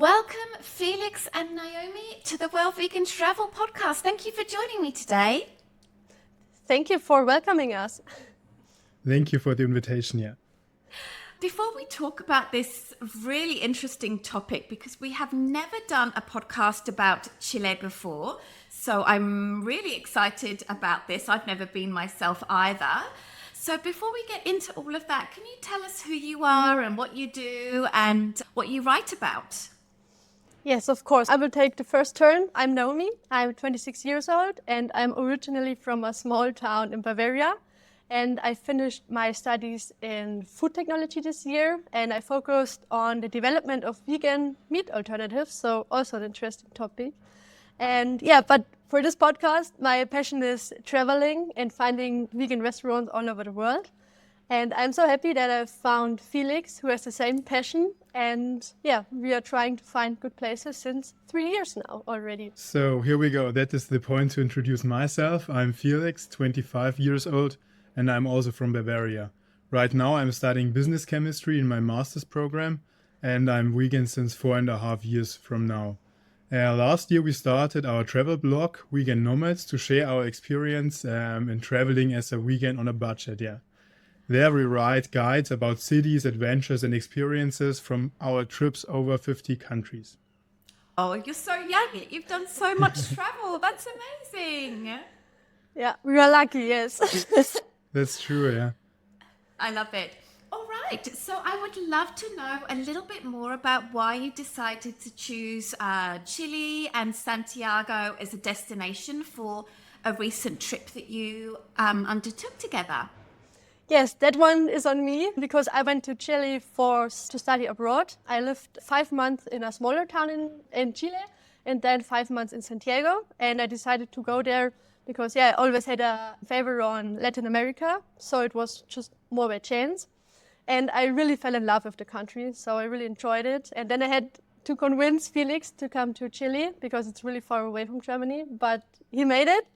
Welcome, Felix and Naomi, to the World Vegan Travel Podcast. Thank you for joining me today. Thank you for welcoming us. Thank you for the invitation, yeah. Before we talk about this really interesting topic, because we have never done a podcast about Chile before, so I'm really excited about this. I've never been myself either. So before we get into all of that, can you tell us who you are and what you do and what you write about? Yes, of course. I will take the first turn. I'm Naomi. I'm 26 years old and I'm originally from a small town in Bavaria. And I finished my studies in food technology this year and I focused on the development of vegan meat alternatives, so also an interesting topic. And but for this podcast, my passion is traveling and finding vegan restaurants all over the world. And I'm so happy that I've found Felix, who has the same passion. And we are trying to find good places since 3 years now already. So here we go. That is the point to introduce myself. I'm Felix, 25 years old, and I'm also from Bavaria. Right now I'm studying business chemistry in my master's program, and I'm vegan since 4.5 years from now. Last year we started our travel blog, Vegan Nomads, to share our experience in traveling as a vegan on a budget, There we write guides about cities, adventures and experiences from our trips over 50 countries. Oh, you're so young. You've done so much travel. That's amazing. Yeah, we are lucky, yes. That's true, yeah. I love it. All right. So I would love to know a little bit more about why you decided to choose Chile and Santiago as a destination for a recent trip that you undertook together. Yes, that one is on me because I went to Chile to study abroad. I lived 5 months in a smaller town in Chile and then 5 months in Santiago. And I decided to go there because, I always had a favor on Latin America. So it was just more by chance. And I really fell in love with the country. So I really enjoyed it. And then I had to convince Felix to come to Chile because it's really far away from Germany. But he made it.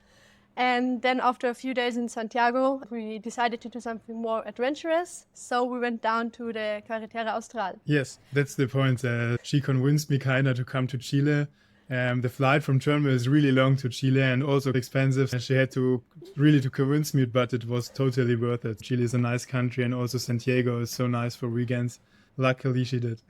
And then after a few days in Santiago, we decided to do something more adventurous. So we went down to the Carretera Austral. Yes, that's the point. She convinced me kinda to come to Chile. The flight from Germany is really long to Chile and also expensive. And she had to convince me, but it was totally worth it. Chile is a nice country and also Santiago is so nice for weekends. Luckily she did.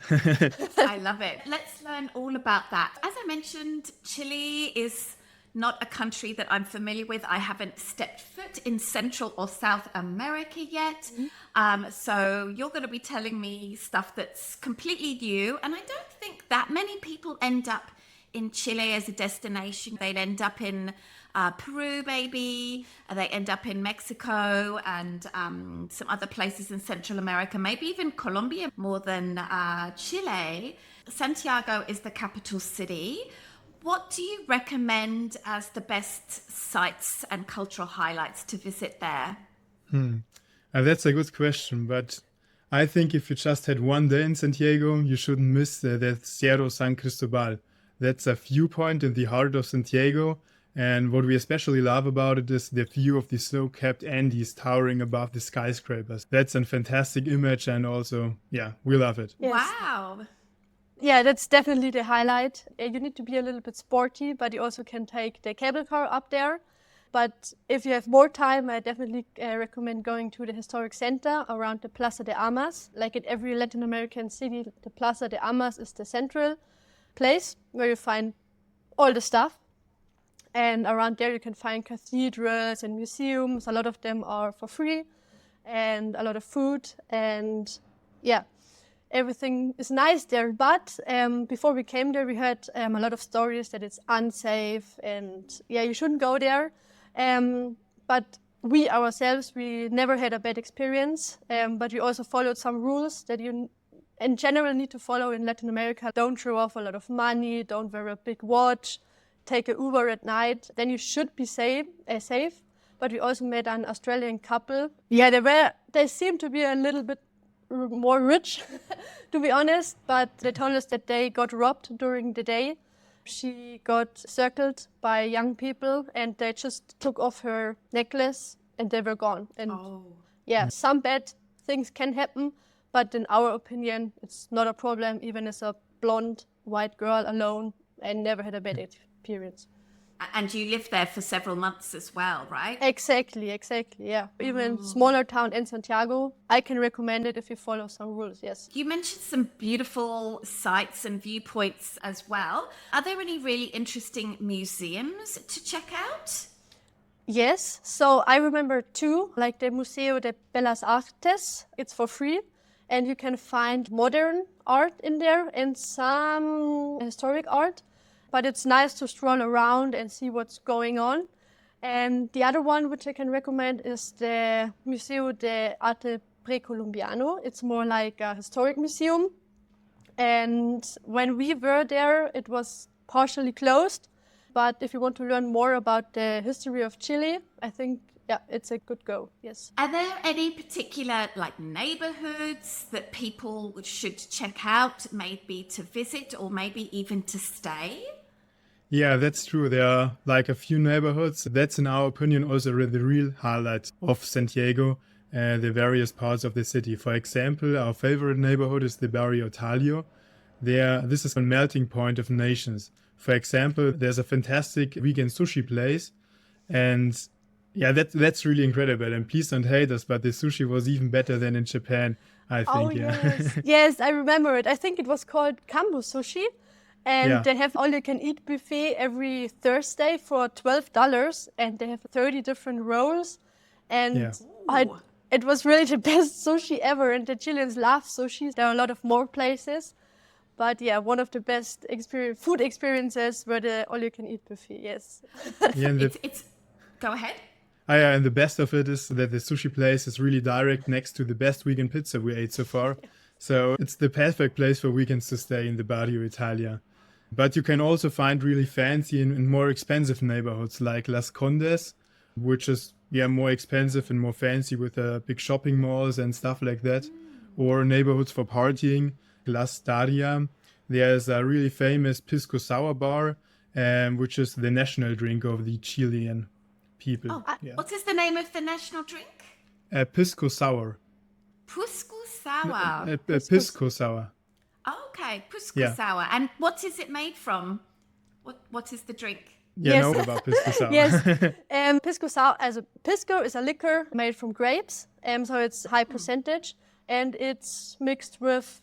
I love it. Let's learn all about that. As I mentioned, Chile is not a country that I'm familiar with. I haven't stepped foot in Central or South America yet. So you're going to be telling me stuff that's completely new. And I don't think that many people end up in Chile as a destination. They'd end up in Peru, maybe. They end up in Mexico and some other places in Central America, maybe even Colombia more than Chile. Santiago is the capital city. What do you recommend as the best sites and cultural highlights to visit there? That's a good question, but I think if you just had one day in Santiago, you shouldn't miss the Cerro San Cristobal. That's a viewpoint in the heart of Santiago, and what we especially love about it is the view of the snow-capped Andes towering above the skyscrapers. That's a fantastic image, and also, we love it. Yes. Wow. Yeah, that's definitely the highlight. You need to be a little bit sporty, but you also can take the cable car up there. But if you have more time, I definitely recommend going to the historic center around the Plaza de Armas. Like in every Latin American city, the Plaza de Armas is the central place where you find all the stuff. And around there you can find cathedrals and museums. A lot of them are for free and a lot of food. And everything is nice there, but before we came there, we heard a lot of stories that it's unsafe and you shouldn't go there. But we ourselves, we never had a bad experience, but we also followed some rules that you in general need to follow in Latin America. Don't show off a lot of money, don't wear a big watch, take an Uber at night, then you should be safe. But we also met an Australian couple. They seemed to be a little bit more rich, to be honest, but they told us that they got robbed during the day. She got circled by young people and they just took off her necklace and they were gone. And some bad things can happen, but in our opinion, it's not a problem, even as a blonde white girl alone and never had a bad experience. And you lived there for several months as well, right? Exactly, yeah. Even smaller town in Santiago, I can recommend it if you follow some rules, yes. You mentioned some beautiful sites and viewpoints as well. Are there any really interesting museums to check out? Yes, so I remember two, like the Museo de Bellas Artes. It's for free, and you can find modern art in there and some historic art. But it's nice to stroll around and see what's going on. And the other one, which I can recommend, is the Museo de Arte Precolombiano. It's more like a historic museum. And when we were there, it was partially closed. But if you want to learn more about the history of Chile, I think, it's a good go, yes. Are there any particular neighborhoods that people should check out, maybe to visit or maybe even to stay? Yeah, that's true. There are a few neighborhoods. That's, in our opinion, also the real highlight of Santiago, the various parts of the city. For example, our favorite neighborhood is the Barrio Talio. This is a melting point of nations. For example, there's a fantastic vegan sushi place, and that's really incredible. And please don't hate us, but the sushi was even better than in Japan, I think. Oh, yes. Yes, I remember it. I think it was called Kambu Sushi. And they have all-you-can-eat buffet every Thursday for $12, and they have 30 different rolls. And it was really the best sushi ever, and the Chileans love sushi. There are a lot of more places. But one of the best food experiences were the all-you-can-eat buffet, yes. Go ahead. And the best of it is that the sushi place is really direct next to the best vegan pizza we ate so far. So it's the perfect place for weekends to stay in the Barrio Italia. But you can also find really fancy and more expensive neighborhoods like Las Condes, which is more expensive and more fancy with big shopping malls and stuff like that. Or neighborhoods for partying, Las Daria. There's a really famous Pisco Sour bar, which is the national drink of the Chilean people. What is the name of the national drink? Pisco Sour. Pisco Sour. Pisco Sour. Okay, Pisco Sour. And what is it made from? What is the drink? Know about Pisco Sour. Yes. Pisco Sour, Pisco is a liquor made from grapes, so it's high percentage, and it's mixed with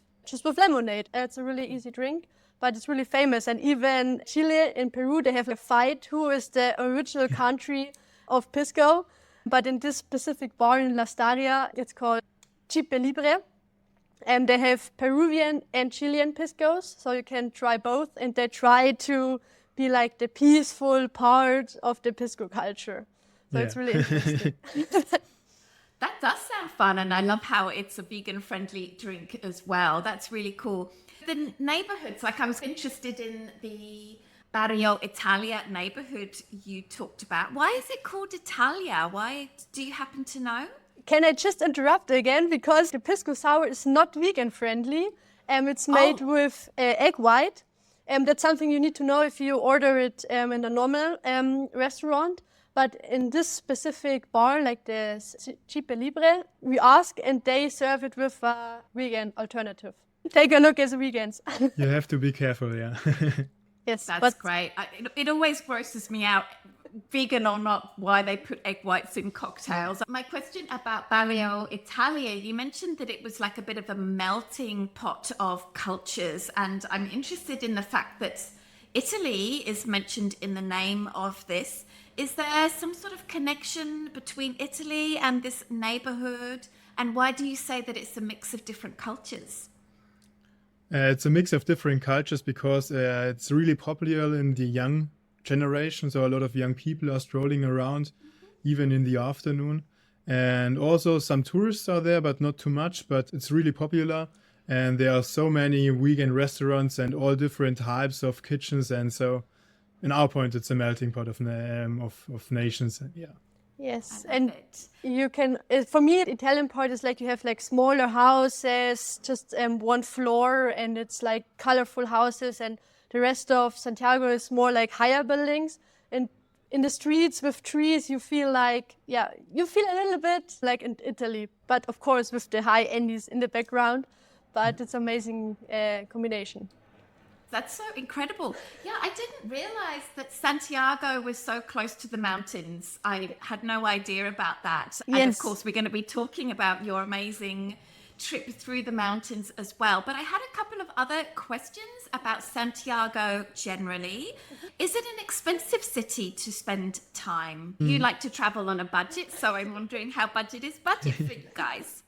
lemonade. It's a really easy drink, but it's really famous. And even Chile and Peru, they have a fight who is the original country of Pisco. But in this specific bar in La Staria, it's called Chipe Libre. And they have Peruvian and Chilean piscos, so you can try both. And they try to be like the peaceful part of the pisco culture. So it's really interesting. That does sound fun, and I love how it's a vegan-friendly drink as well. That's really cool. The neighborhoods, I was interested in the Barrio Italia neighborhood you talked about. Why is it called Italia? Why, do you happen to know? Can I just interrupt again? Because the Pisco Sour is not vegan-friendly. It's made with egg white. That's something you need to know if you order it in a normal restaurant. But in this specific bar, like the Chipe Libre, we ask and they serve it with a vegan alternative. Take a look as vegans. You have to be careful, Yes, that's great. It always grosses me out, vegan or not, why they put egg whites in cocktails. My question about Barrio Italia, you mentioned that it was like a bit of a melting pot of cultures, and I'm interested in the fact that Italy is mentioned in the name of this. Is there some sort of connection between Italy and this neighborhood? And why do you say that it's a mix of different cultures? It's a mix of different cultures because it's really popular in the young generation. So a lot of young people are strolling around, even in the afternoon. And also some tourists are there, but not too much. But it's really popular. And there are so many vegan restaurants and all different types of kitchens. And so in our point, it's a melting pot of nations. Yes, and you can, for me, the Italian part is like you have like smaller houses, just one floor, and it's like colorful houses, and the rest of Santiago is more like higher buildings. And in the streets with trees, you feel like, you feel a little bit like in Italy, but of course with the high Andes in the background. But it's amazing combination. That's so incredible. Yeah, I didn't realize that Santiago was so close to the mountains. I had no idea about that. And of Yes. course, we're going to be talking about your amazing trip through the mountains as well. But I had a couple of other questions about Santiago generally. Is it an expensive city to spend time? You like to travel on a budget, so I'm wondering how budget for you guys.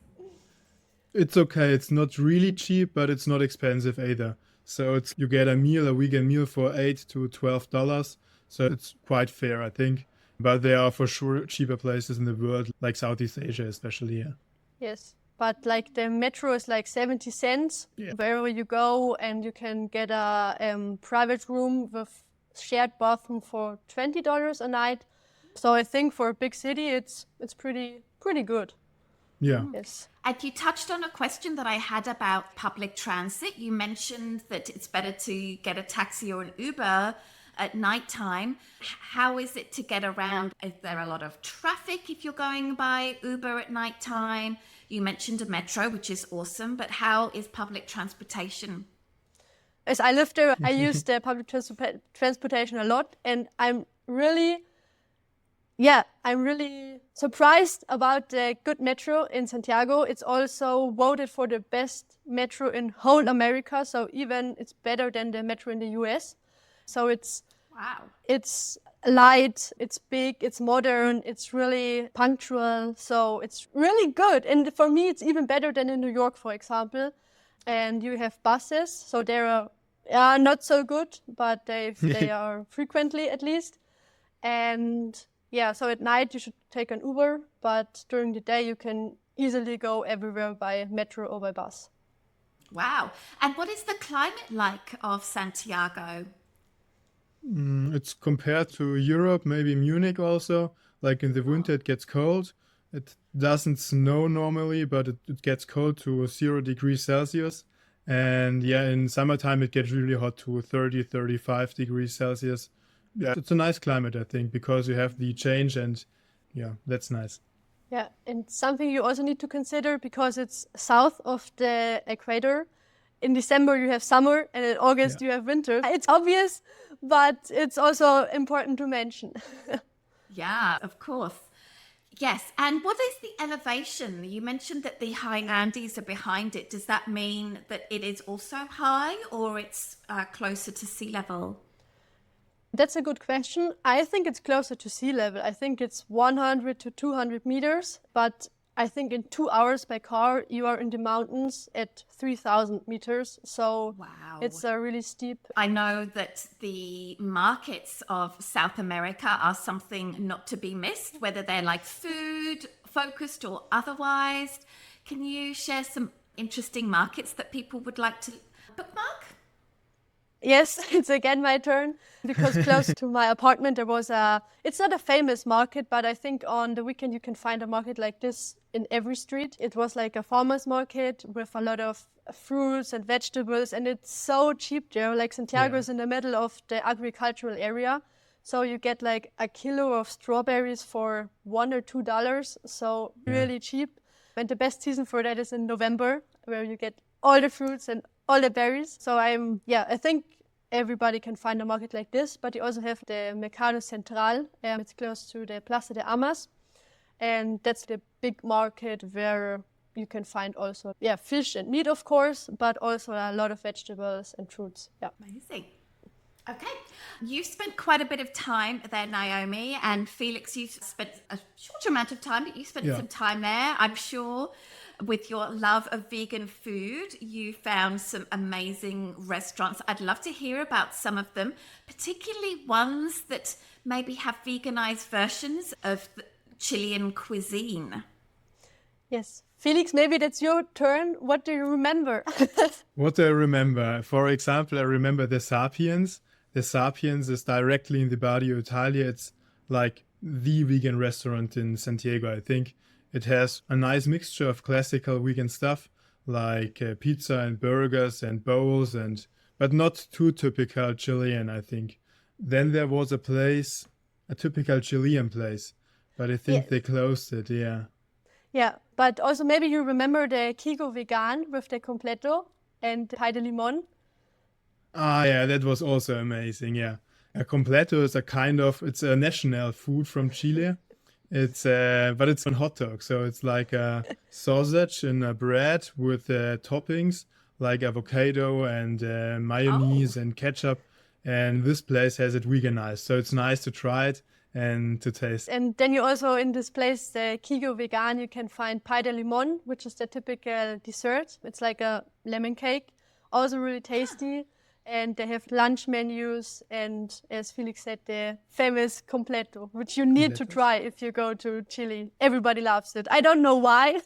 It's okay. It's not really cheap, but it's not expensive either. So you get a weekend meal for $8 to $12. So it's quite fair, I think. But there are for sure cheaper places in the world, like Southeast Asia, especially here. Yes. But like the metro is like 70 cents wherever you go, and you can get a private room with shared bathroom for $20 a night. So I think for a big city, it's pretty good. Yeah. Yes. And you touched on a question that I had about public transit. You mentioned that it's better to get a taxi or an Uber at nighttime. How is it to get around? Is there a lot of traffic if you're going by Uber at nighttime? You mentioned a metro, which is awesome, but how is public transportation? As I live there, I use the public transportation a lot, and I'm really surprised about the good metro in Santiago. It's also voted for the best metro in whole America, so even it's better than the metro in the US. So it's light, it's big, it's modern, it's really punctual, so it's really good. And for me, it's even better than in New York, for example. And you have buses, so they are not so good, but they are frequently at least. And yeah, so at night you should take an Uber, but during the day you can easily go everywhere by metro or by bus. Wow. And what is the climate like of Santiago? It's compared to Europe, maybe Munich also. Like in the winter, it gets cold. It doesn't snow normally, but it gets cold to 0 degrees Celsius. And yeah, in summertime, it gets really hot to 30, 35 degrees Celsius. Yeah, it's a nice climate, I think, because you have the change, and yeah, that's nice. Yeah, and something you also need to consider, because it's south of the equator. In December you have summer, and in August you have winter. It's obvious, but it's also important to mention. Yeah, of course. Yes. And what is the elevation? You mentioned that the high Andes are behind it. Does that mean that it is also high, or it's closer to sea level? That's a good question. I think it's closer to sea level. I think it's 100 to 200 meters, but I think in 2 hours by car, you are in the mountains at 3,000 meters. So wow, it's really steep. I know that the markets of South America are something not to be missed, whether they're like food focused or otherwise. Can you share some interesting markets that people would like to bookmark? Yes, it's again my turn, because close to my apartment there was it's not a famous market, but I think on the weekend you can find a market like this in every street. It was like a farmer's market with a lot of fruits and vegetables, and it's so cheap there. Like Santiago is in the middle of the agricultural area, so you get like a kilo of strawberries for $1 or $2, so really cheap. And the best season for that is in November, where you get all the fruits and all the berries. So I think everybody can find a market like this, but you also have the Mercado Central. It's close to the Plaza de Armas, and that's the big market where you can find also fish and meat, of course, but also a lot of vegetables and fruits. Yeah. Amazing. Okay. You've spent quite a bit of time there, Naomi, and Felix, you've spent a short amount of time, but you spent some time there, I'm sure. With your love of vegan food, you found some amazing restaurants. I'd love to hear about some of them, particularly ones that maybe have veganized versions of the Chilean cuisine. Yes. Felix, maybe that's your turn. What do you remember? What do I remember? For example, I remember the Sapiens. The Sapiens is directly in the Barrio Italia. It's like the vegan restaurant in Santiago, I think. It has a nice mixture of classical vegan stuff, like pizza and burgers and bowls, but not too typical Chilean, I think. Then there was a typical Chilean place, but I think they closed it, Yeah, but also maybe you remember the Kigo Vegan with the completo and pie de limon. Ah, yeah, that was also amazing. Yeah. A completo is it's a national food from Chile. But it's on hot dog. So it's like a sausage in a bread with toppings like avocado and mayonnaise and ketchup. And this place has it veganized. So it's nice to try it and to taste. And then you also, in this place, the Kigo Vegan, you can find pie de limon, which is the typical dessert. It's like a lemon cake, also really tasty. And they have lunch menus, and as Felix said, the famous completo, which you need to try if you go to Chile. Everybody loves it. I don't know why,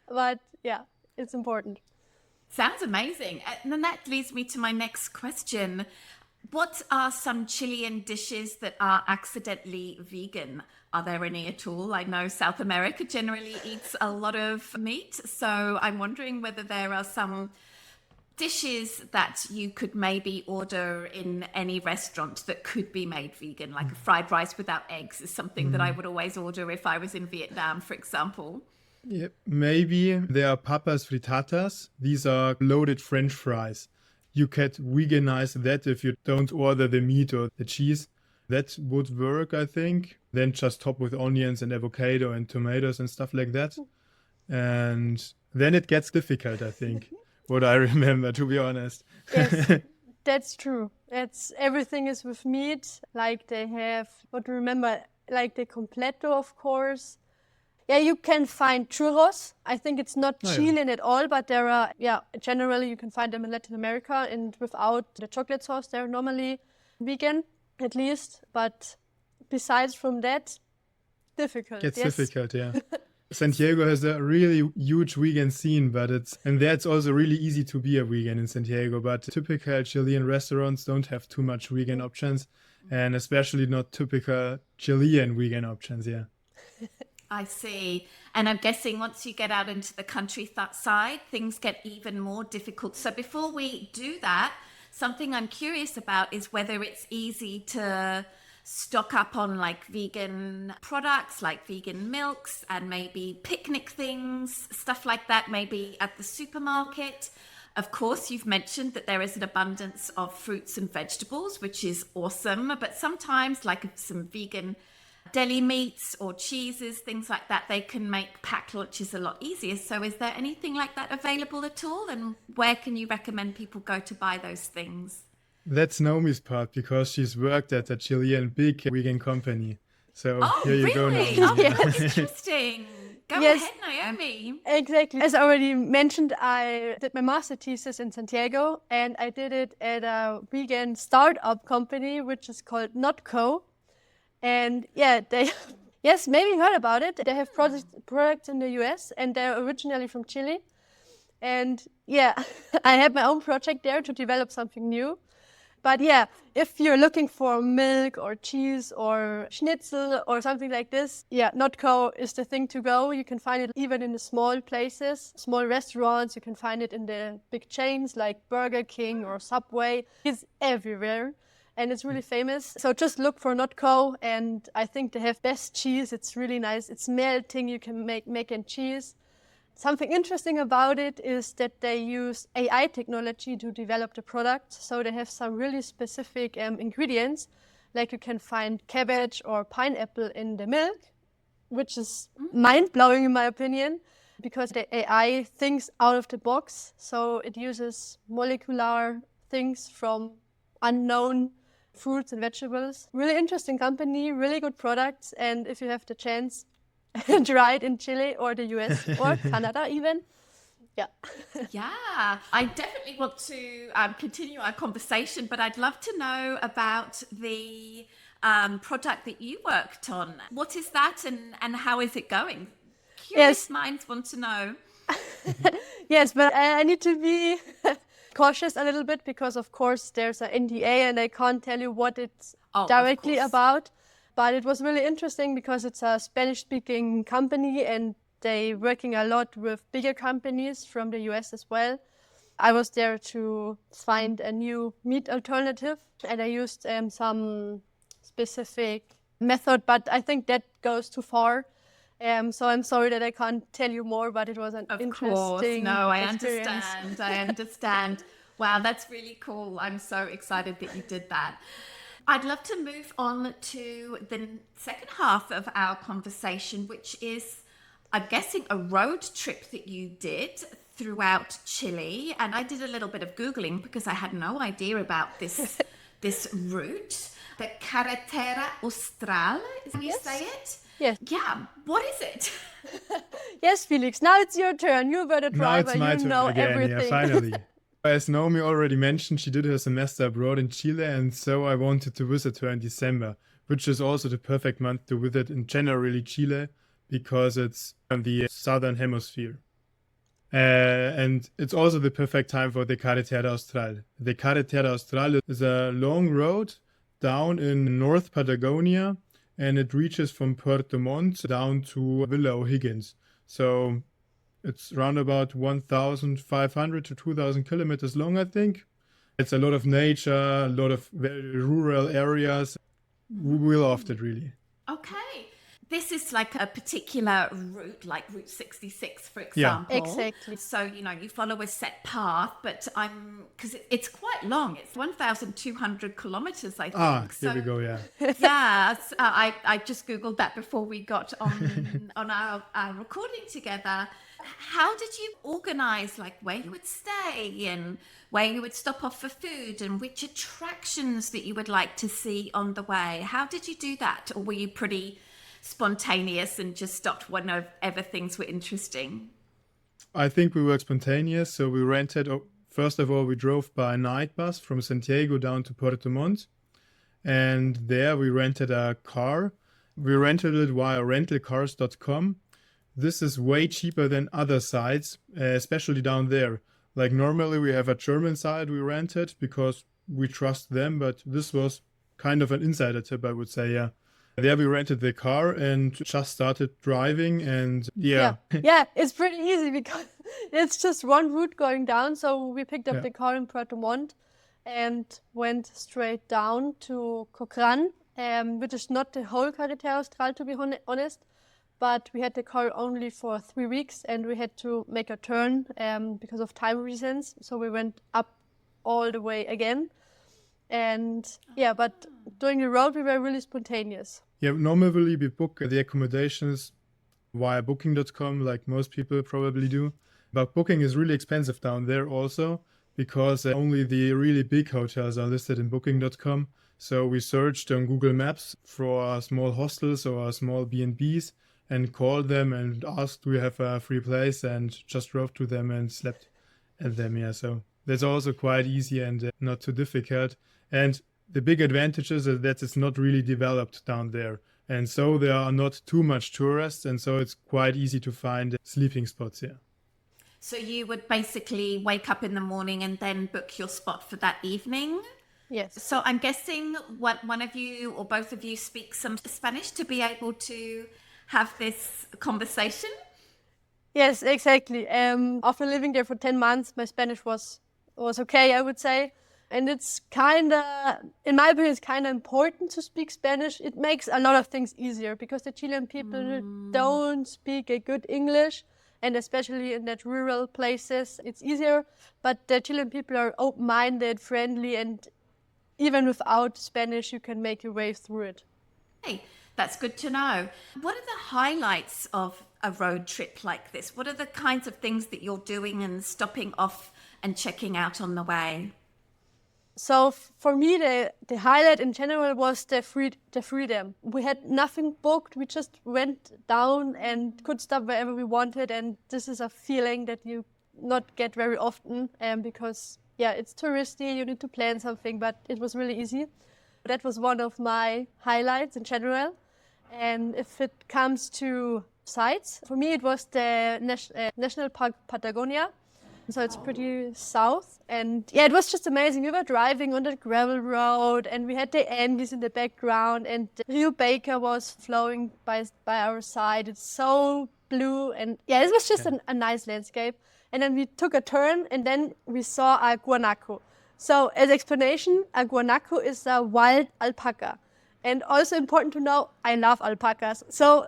but yeah, it's important. Sounds amazing. And then that leads me to my next question. What are some Chilean dishes that are accidentally vegan? Are there any at all? I know South America generally eats a lot of meat, so I'm wondering whether there are some dishes that you could maybe order in any restaurant that could be made vegan, like a fried rice without eggs is something that I would always order if I was in Vietnam, for example. Yeah, maybe there are papas frittatas. These are loaded French fries. You can veganize that if you don't order the meat or the cheese. That would work, I think. Then just top with onions and avocado and tomatoes and stuff like that. And then it gets difficult, I think. What I remember, to be honest. Yes, that's true. Everything is with meat. Like they have, what do you remember? Like the completo, of course. Yeah, you can find churros. I think it's not Chilean at all, but there are, generally you can find them in Latin America, and without the chocolate sauce, they're normally vegan, at least. But besides from that, difficult. It's difficult, yeah. Santiago has a really huge vegan scene, and that's also really easy to be a vegan in Santiago. But typical Chilean restaurants don't have too much vegan options, and especially not typical Chilean vegan options. Yeah. I see. And I'm guessing once you get out into the countryside, things get even more difficult. So before we do that, something I'm curious about is whether it's easy to stock up on like vegan products, like vegan milks and maybe picnic things, stuff like that, maybe at the supermarket. Of course, you've mentioned that there is an abundance of fruits and vegetables, which is awesome. But sometimes, like some vegan deli meats or cheeses, things like that, they can make packed lunches a lot easier. So is there anything like that available at all? And where can you recommend people go to buy those things? That's Naomi's part, because she's worked at a Chilean big vegan company. So here you go, Naomi. Oh, that's interesting. Go ahead, Naomi. Exactly. As I already mentioned, I did my master thesis in Santiago, and I did it at a vegan startup company, which is called Notco. And they, yes, maybe you heard about it. They have products in the US, and they're originally from Chile. And I had my own project there to develop something new. But if you're looking for milk or cheese or schnitzel or something like this, Notco is the thing to go. You can find it even in the small places, small restaurants. You can find it in the big chains like Burger King or Subway. It's everywhere. And it's really famous. So just look for Notco, and I think they have best cheese. It's really nice. It's melting. You can make mac and cheese. Something interesting about it is that they use AI technology to develop the product. So they have some really specific ingredients, like you can find cabbage or pineapple in the milk, which is mind-blowing in my opinion, because the AI thinks out of the box. So it uses molecular things from unknown fruits and vegetables. Really interesting company, really good products. And if you have the chance, try it in Chile or the US or Canada even. I definitely want to continue our conversation, but I'd love to know about the product that you worked on. What is that, and how is it going? Curious minds want to know. Yes, but I need to be cautious a little bit, because of course there's an NDA and I can't tell you what it's directly about. But it was really interesting because it's a Spanish-speaking company, and they're working a lot with bigger companies from the US as well. I was there to find a new meat alternative, and I used some specific method, but I think that goes too far. So I'm sorry that I can't tell you more, but it was an interesting experience. I understand. Wow, that's really cool. I'm so excited that you did that. I'd love to move on to the second half of our conversation, which is, I'm guessing, a road trip that you did throughout Chile. And I did a little bit of Googling because I had no idea about this route. The Carretera Austral, is how you say it? Yes. Yeah. What is it? Yes, Felix, now it's your turn. You were the Now driver, it's my you turn know again, everything. yeah, finally. As Naomi already mentioned, she did her semester abroad in Chile, and so I wanted to visit her in December, which is also the perfect month to visit in generally Chile, because it's in the southern hemisphere. And it's also the perfect time for the Carretera Austral. The Carretera Austral is a long road down in North Patagonia, and it reaches from Puerto Montt down to Villa O'Higgins. So it's around about 1,500 to 2,000 kilometers long, I think. It's a lot of nature, a lot of very rural areas. We loved it, really. Okay. This is like a particular route, like Route 66, for example. Yeah, exactly. So, you follow a set path, but because it's quite long. It's 1,200 kilometers, I think. Here we go, yeah. Yeah, I just Googled that before we got on our recording together. How did you organize, like, where you would stay and where you would stop off for food and which attractions that you would like to see on the way? How did you do that? Or were you pretty spontaneous and just stopped whenever things were interesting? I think we were spontaneous. So we rented, first of all, we drove by a night bus from Santiago down to Puerto Montt. And there we rented a car. We rented it via rentalcars.com. This is way cheaper than other sites, especially down there. Like normally we have a German site we rented because we trust them, but this was kind of an insider tip, I would say, yeah. There we rented the car and just started driving, and yeah. Yeah, it's pretty easy because it's just one route going down. So we picked up the car in Puerto Montt and went straight down to Cochrane, which is not the whole Carretera Austral, to be honest. But we had the car only for 3 weeks and we had to make a turn because of time reasons. So we went up all the way again. And but during the road, we were really spontaneous. Yeah, normally we book the accommodations via booking.com, like most people probably do. But booking is really expensive down there also, because only the really big hotels are listed in booking.com. So we searched on Google Maps for small hostels or small B&Bs and called them and asked, do we have a free place, and just drove to them and slept at them. Yeah, so that's also quite easy and not too difficult. And the big advantage is that it's not really developed down there. And so there are not too much tourists, and so it's quite easy to find sleeping spots here. So you would basically wake up in the morning and then book your spot for that evening? Yes. So I'm guessing one of you or both of you speak some Spanish to be able to have this conversation? Yes, exactly. After living there for 10 months, my Spanish was okay, I would say. And it's kind of, in my opinion, it's kind of important to speak Spanish. It makes a lot of things easier because the Chilean people don't speak a good English. And especially in that rural places, it's easier. But the Chilean people are open-minded, friendly, and even without Spanish, you can make your way through it. Hey, that's good to know. What are the highlights of a road trip like this? What are the kinds of things that you're doing and stopping off and checking out on the way? So for me, the highlight in general was the freedom. We had nothing booked. We just went down and could stop wherever we wanted. And this is a feeling that you not get very often because, it's touristy. You need to plan something, but it was really easy. That was one of my highlights in general. And if it comes to sites, for me, it was the National Park Patagonia. So it's pretty south. And it was just amazing. We were driving on the gravel road and we had the Andes in the background and the Rio Baker was flowing by our side. It's so blue and it was just a nice landscape. And then we took a turn and then we saw a guanaco. So as explanation, a guanaco is a wild alpaca. And also important to know, I love alpacas. So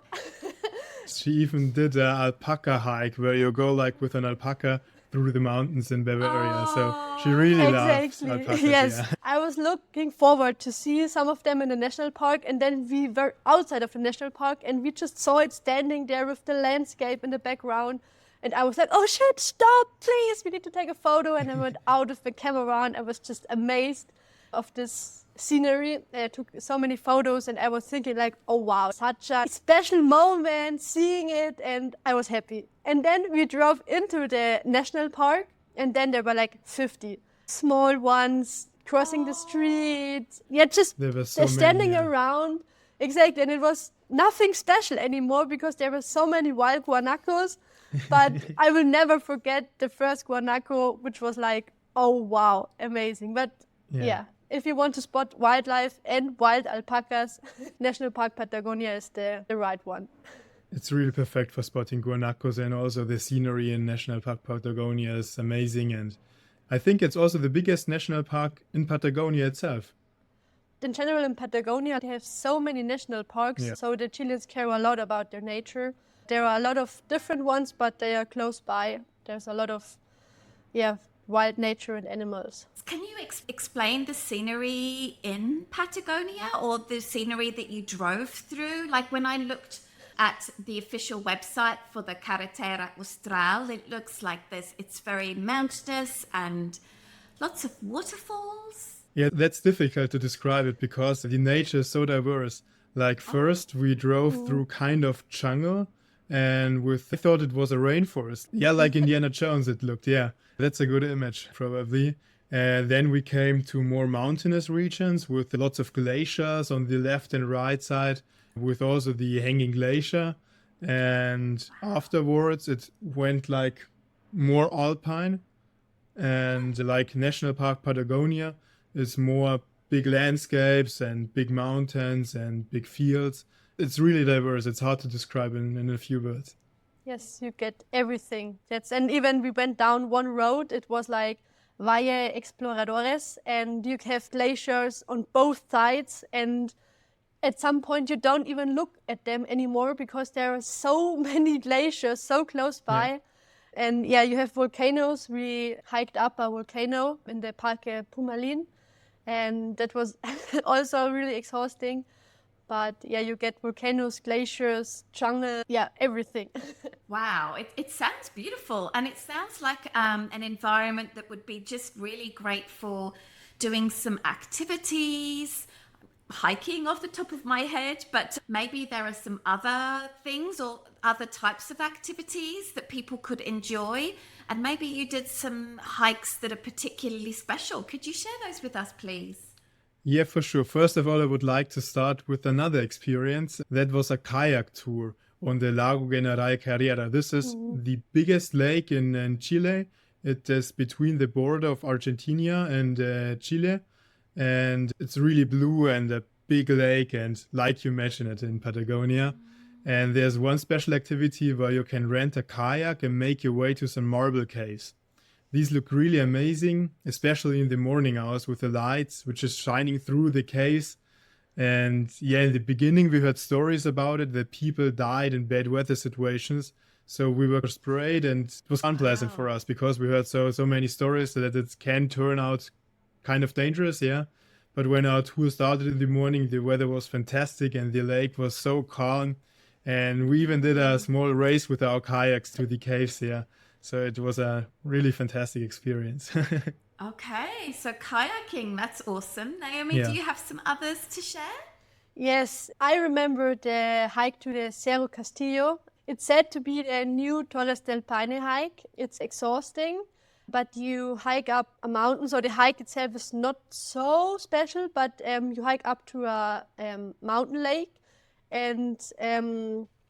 she even did an alpaca hike where you go like with an alpaca through the mountains in Bavaria. So she really loves Exactly. alpacas. Yes. Yeah. I was looking forward to see some of them in the national park, and then we were outside of the national park and we just saw it standing there with the landscape in the background. And I was like, oh shit, stop, please, we need to take a photo. And I went out with the camera and I was just amazed of this scenery. I took so many photos and I was thinking like, oh wow, such a special moment seeing it, and I was happy. And then we drove into the national park and then there were like 50 small ones crossing the street. Yeah, just There were so they're standing many, yeah. around. Exactly, and it was nothing special anymore because there were so many wild guanacos. But I will never forget the first guanaco, which was like, oh wow, amazing. But yeah, if you want to spot wildlife and wild alpacas, National Park Patagonia is the right one. It's really perfect for spotting guanacos, and also the scenery in National Park Patagonia is amazing. And I think it's also the biggest national park in Patagonia itself. In general, in Patagonia, they have so many national parks, Yeah. so the Chileans care a lot about their nature. There are a lot of different ones, but they are close by. There's a lot of, wild nature and animals. Can you explain the scenery in Patagonia, or the scenery that you drove through? Like when I looked at the official website for the Carretera Austral, it looks like this. It's very mountainous and lots of waterfalls. Yeah, that's difficult to describe it because the nature is so diverse. Like first we drove through kind of jungle, and I thought it was a rainforest. Yeah, like Indiana Jones it looked, yeah. That's a good image, probably. Then we came to more mountainous regions with lots of glaciers on the left and right side, with also the hanging glacier. And afterwards it went like more alpine, and like National Park Patagonia is more big landscapes and big mountains and big fields. It's really diverse. It's hard to describe in a few words. Yes, you get everything. And even we went down one road, it was like Valle Exploradores, and you have glaciers on both sides, and at some point you don't even look at them anymore because there are so many glaciers so close by. Yeah. And yeah, you have volcanoes. We hiked up a volcano in the Parque Pumalin, and that was also really exhausting. But yeah, you get volcanoes, glaciers, jungle, everything. Wow, it sounds beautiful, and it sounds like an environment that would be just really great for doing some activities, hiking off the top of my head, but maybe there are some other things or other types of activities that people could enjoy, and maybe you did some hikes that are particularly special. Could you share those with us, please? Yeah, for sure. First of all, I would like to start with another experience. That was a kayak tour on the Lago General Carrera. This is the biggest lake in Chile. It is between the border of Argentina and Chile. And it's really blue and a big lake, and like you mentioned it, in Patagonia. And there's one special activity where you can rent a kayak and make your way to some marble caves. These look really amazing, especially in the morning hours with the lights, which is shining through the caves. And yeah, in the beginning, we heard stories about it, that people died in bad weather situations. So we were sprayed, and it was unpleasant for us because we heard so many stories that it can turn out kind of dangerous, yeah. But when our tour started in the morning, the weather was fantastic and the lake was so calm. And we even did a small race with our kayaks to the caves, yeah. So it was a really fantastic experience. Okay, so kayaking, that's awesome. Naomi, Yeah. do you have some others to share? Yes, I remember the hike to the Cerro Castillo. It's said to be the new Torres del Paine hike. It's exhausting, but you hike up a mountain. So the hike itself is not so special, but you hike up to a mountain lake, and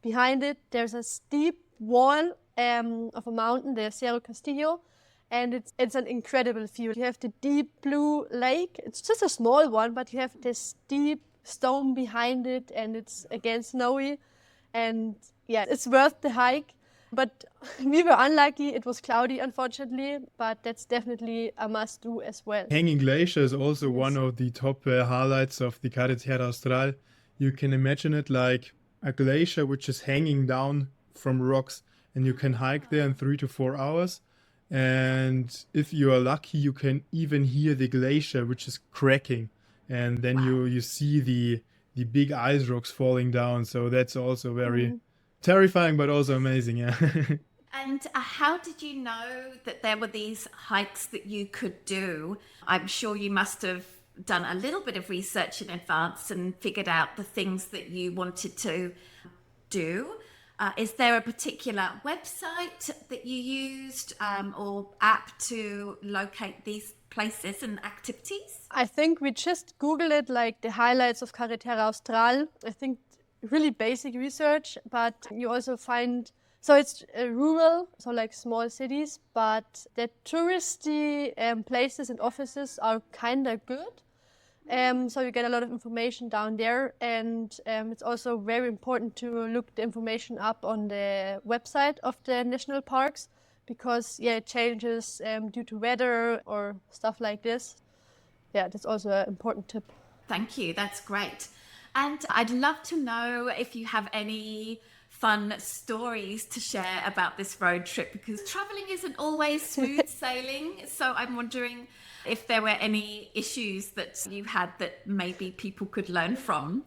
behind it there's a steep wall of a mountain, the Cerro Castillo, and it's an incredible view. You have the deep blue lake. It's just a small one, but you have this deep stone behind it, and it's again snowy, and yeah, it's worth the hike. But we were unlucky, it was cloudy unfortunately, but that's definitely a must do as well. Hanging Glacier is also one of the top highlights of the Carretera Austral. You can imagine it like a glacier which is hanging down from rocks, and you can hike there in 3 to 4 hours. And if you are lucky, you can even hear the glacier, which is cracking. And then you see the big ice rocks falling down. So that's also very terrifying, but also amazing. Yeah. And how did you know that there were these hikes that you could do? I'm sure you must have done a little bit of research in advance and figured out the things that you wanted to do. Is there a particular website that you used or app to locate these places and activities? I think we just Googled it, like the highlights of Carretera Austral. I think really basic research, but you also find, so it's rural, so like small cities, but the touristy places and offices are kind of good. So you get a lot of information down there, and it's also very important to look the information up on the website of the national parks, because it changes due to weather or stuff like this. Yeah, that's also an important tip. Thank you. That's great. And I'd love to know if you have any fun stories to share about this road trip, because traveling isn't always smooth sailing. So I'm wondering if there were any issues that you had that maybe people could learn from.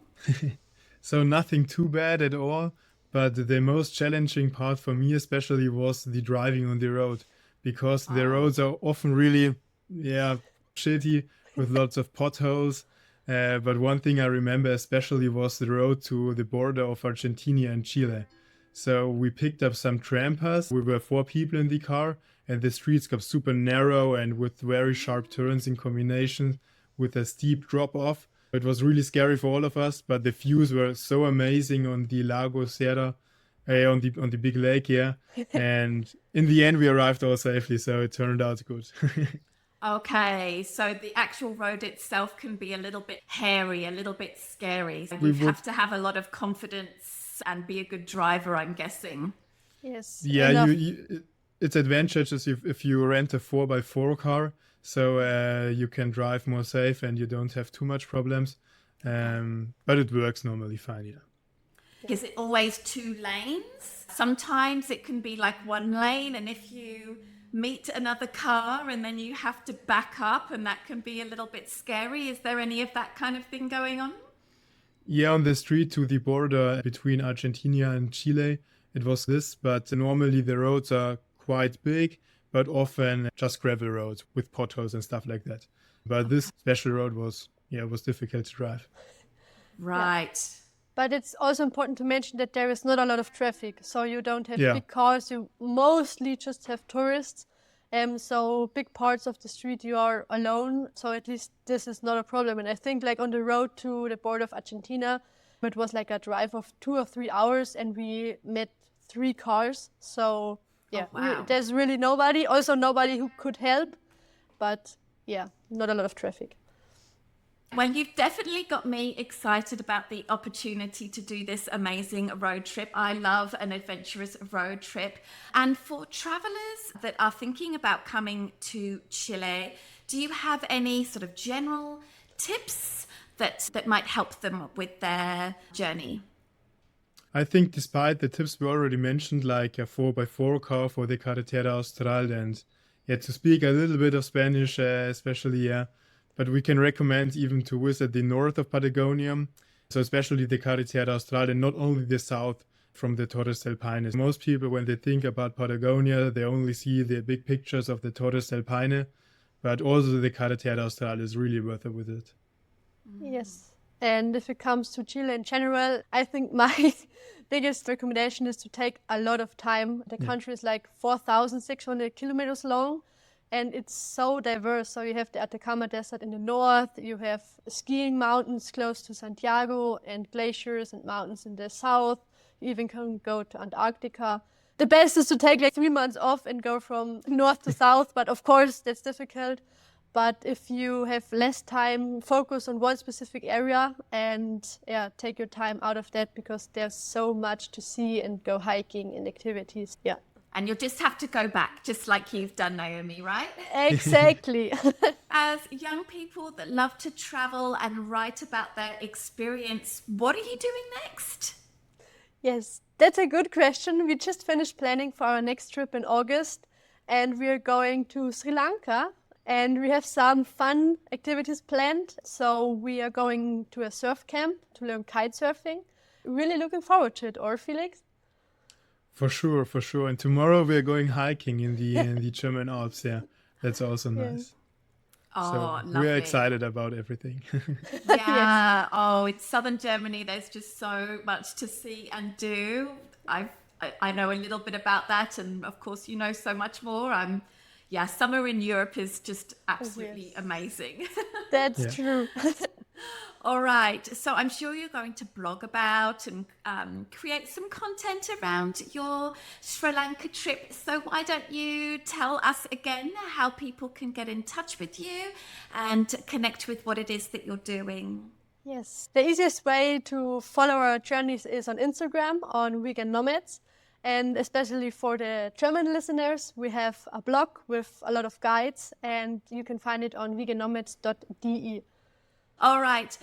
So nothing too bad at all. But the most challenging part for me especially was the driving on the road, because the roads are often really, shitty with lots of potholes. But one thing I remember especially was the road to the border of Argentina and Chile. So we picked up some trampas. We were 4 people in the car, and the streets got super narrow and with very sharp turns in combination with a steep drop off. It was really scary for all of us, but the views were so amazing on the Lago Serra, on the big lake, And in the end, we arrived all safely, so it turned out good. Okay, so the actual road itself can be a little bit hairy, a little bit scary. So you have to have a lot of confidence and be a good driver, I'm guessing. Yes. Yeah, it's advantageous if you rent a 4x4 car, so you can drive more safe and you don't have too much problems. But it works normally fine, Is it always 2 lanes? Sometimes it can be like 1 lane, and if you meet another car and then you have to back up, and that can be a little bit scary. Is there any of that kind of thing going on? Yeah, on the street to the border between Argentina and Chile, it was this, but normally the roads are quite big, but often just gravel roads with potholes and stuff like that. But this special road was difficult to drive. Right. Yeah. But it's also important to mention that there is not a lot of traffic, so you don't have big cars, you mostly just have tourists. So big parts of the street you are alone, so at least this is not a problem. And I think like on the road to the border of Argentina, it was like a drive of 2 or 3 hours, and we met 3 cars. So there's really nobody, also nobody who could help, but not a lot of traffic. Well, you've definitely got me excited about the opportunity to do this amazing road trip. I love an adventurous road trip. And for travelers that are thinking about coming to Chile, do you have any sort of general tips that might help them with their journey? I think despite the tips we already mentioned, like a 4x4 car for the Carretera Austral, and to speak a little bit of Spanish, especially, but we can recommend even to visit the north of Patagonia, so especially the Carretera Austral, and not only the south from the Torres del Paine. Most people, when they think about Patagonia, they only see the big pictures of the Torres del Paine, but also the Carretera Austral is really worth a visit. Yes, and if it comes to Chile in general, I think my biggest recommendation is to take a lot of time. The country is like 4,600 kilometers long. And it's so diverse. So you have the Atacama Desert in the north, you have skiing mountains close to Santiago, and glaciers and mountains in the south. You even can go to Antarctica. The best is to take like 3 months off and go from north to south, but of course that's difficult. But if you have less time, focus on one specific area and take your time out of that, because there's so much to see and go hiking and activities. Yeah. And you'll just have to go back, just like you've done, Naomi, right? Exactly. As young people that love to travel and write about their experience, what are you doing next? Yes, that's a good question. We just finished planning for our next trip in August. and we're going to Sri Lanka. And we have some fun activities planned. So we are going to a surf camp to learn kite surfing. Really looking forward to it, or Felix? For sure, for sure. And tomorrow we're going hiking in the German Alps. Yeah, that's also nice. Oh, So lovely. we're excited about everything. Yeah. Oh, it's southern Germany. There's just so much to see and do. I know a little bit about that, and of course, you know so much more. Summer in Europe is just absolutely amazing. That's true. All right. So I'm sure you're going to blog about and create some content around your Sri Lanka trip. So why don't you tell us again how people can get in touch with you and connect with what it is that you're doing? Yes. The easiest way to follow our journeys is on Instagram, on Weekend Nomads. And especially for the German listeners, we have a blog with a lot of guides, and you can find it on vegannomads.de. All right.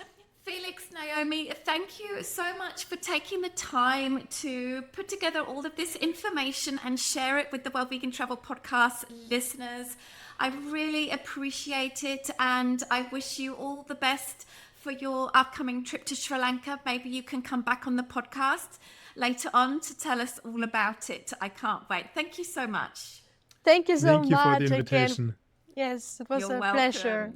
Felix, Naomi, thank you so much for taking the time to put together all of this information and share it with the Well Vegan Travel Podcast listeners. I really appreciate it, and I wish you all the best for your upcoming trip to Sri Lanka. Maybe you can come back on the podcast later on to tell us all about it. I can't wait. Thank you so much. Thank you so Thank you much for the invitation. again. Yes, it was You're a welcome. pleasure.